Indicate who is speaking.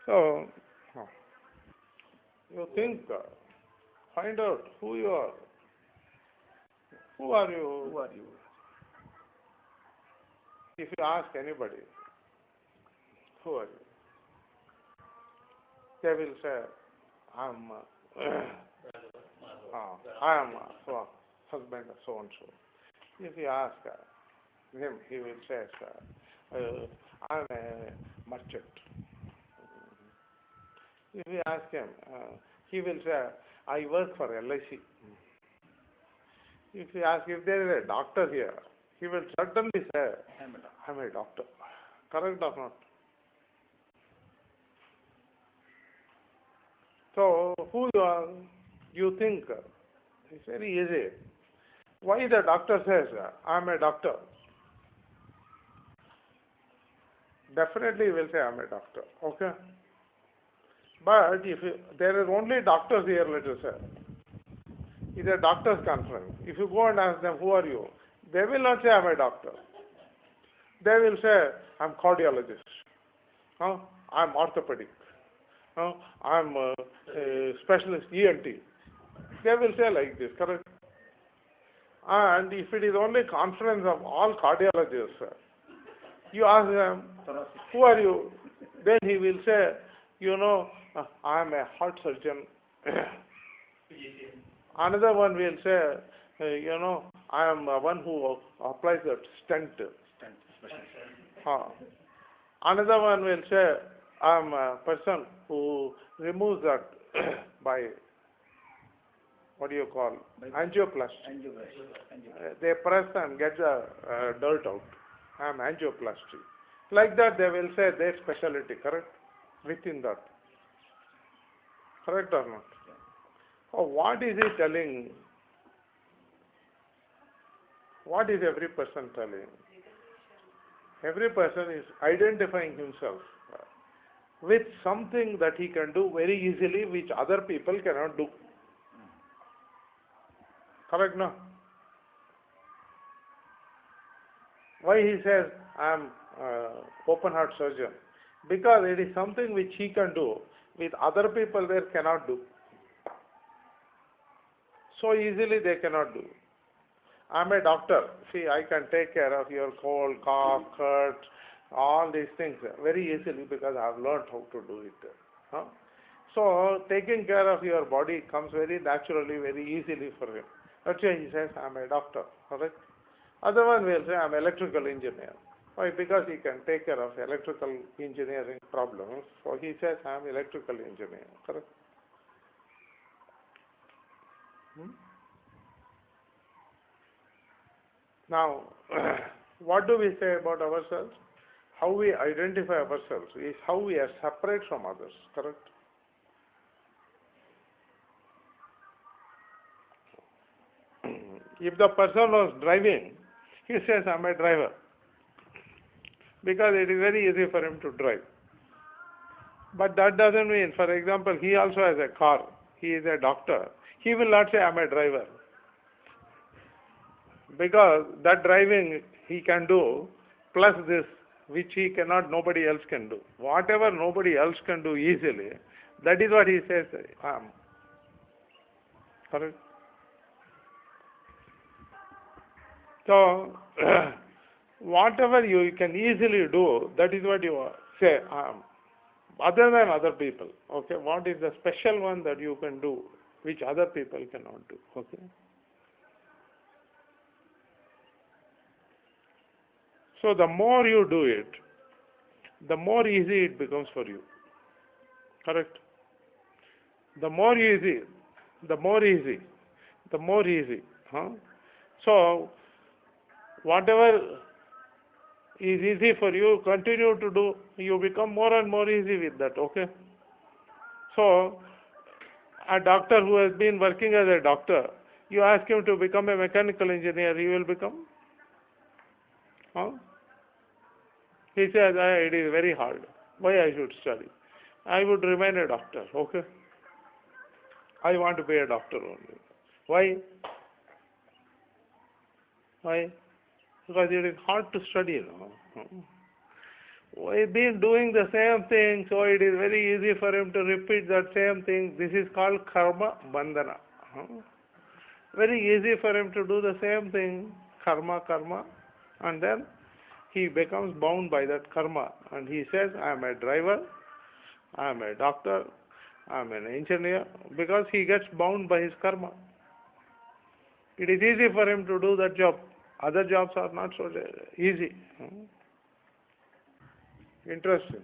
Speaker 1: So, you think, find out who you are. Who are you?
Speaker 2: Who are you?
Speaker 1: If you ask anybody, who are you? They will say, I'm, I am so husband of so and so. If you ask him, he will say, I'm a merchant. If you ask him, he will say, I work for LIC. If you ask if there is a doctor here, he will certainly say, I'm a doctor. Correct or not? So, who you are, you think, it's very easy. Why the doctor says, I'm a doctor? Definitely he will say, I'm a doctor. Okay? But if there are only doctors here, let us say, it's a doctor's conference. If you go and ask them, who are you? They will not say, I'm a doctor. They will say, I'm cardiologist. I'm orthopedic. I'm a specialist ENT. They will say like this, correct? And if it is only conference of all cardiologists, you ask them, who are you? Then he will say, I'm a heart surgeon. Another one will say, I am one who applies that stent. Another one will say, I am a person who removes that by, what do you call, angioplasty. They press and get the dirt out. I am angioplasty. Like that they will say their specialty, correct? Within that. Correct or not? Oh, what is he telling? What is every person telling? Every person is identifying himself with something that he can do very easily which other people cannot do. Correct, no? Why he says, I am open heart surgeon? Because it is something which he can do with other people there cannot do. So easily they cannot do. I am a doctor. See, I can take care of your cold, cough, cut, all these things very easily because I have learned how to do it. So taking care of your body comes very naturally, very easily for him. That's why he says, I am a doctor. Correct? Other one will say, I am electrical engineer. Why? Because he can take care of electrical engineering problems. So he says, I am electrical engineer. Correct? Now, what do we say about ourselves? How we identify ourselves is how we are separate from others. Correct? If the person was driving, he says, I am a driver. Because it is very easy for him to drive. But that doesn't mean, for example, he also has a car. He is a doctor. He will not say, I am a driver. Because that driving he can do, plus this, which he cannot, nobody else can do. Whatever nobody else can do easily, that is what he says, I am. Correct? So, whatever you can easily do, that is what you say, I am. Other than other people, okay? What is the special one that you can do, which other people cannot do, okay? So the more you do it, the more easy it becomes for you. Correct? The more easy, the more easy, the more easy. So whatever is easy for you, continue to do. You become more and more easy with that, okay? So a doctor who has been working as a doctor, you ask him to become a mechanical engineer, he will become? He says, it is very hard. Why I should study? I would remain a doctor, okay? I want to be a doctor only. Why? Why? Because it is hard to study, He's been doing the same thing, so it is very easy for him to repeat that same thing. This is called karma bandhana. Very easy for him to do the same thing, karma, and then he becomes bound by that karma. And he says, I am a driver, I am a doctor, I am an engineer, because he gets bound by his karma. It is easy for him to do that job. Other jobs are not so easy. Interesting.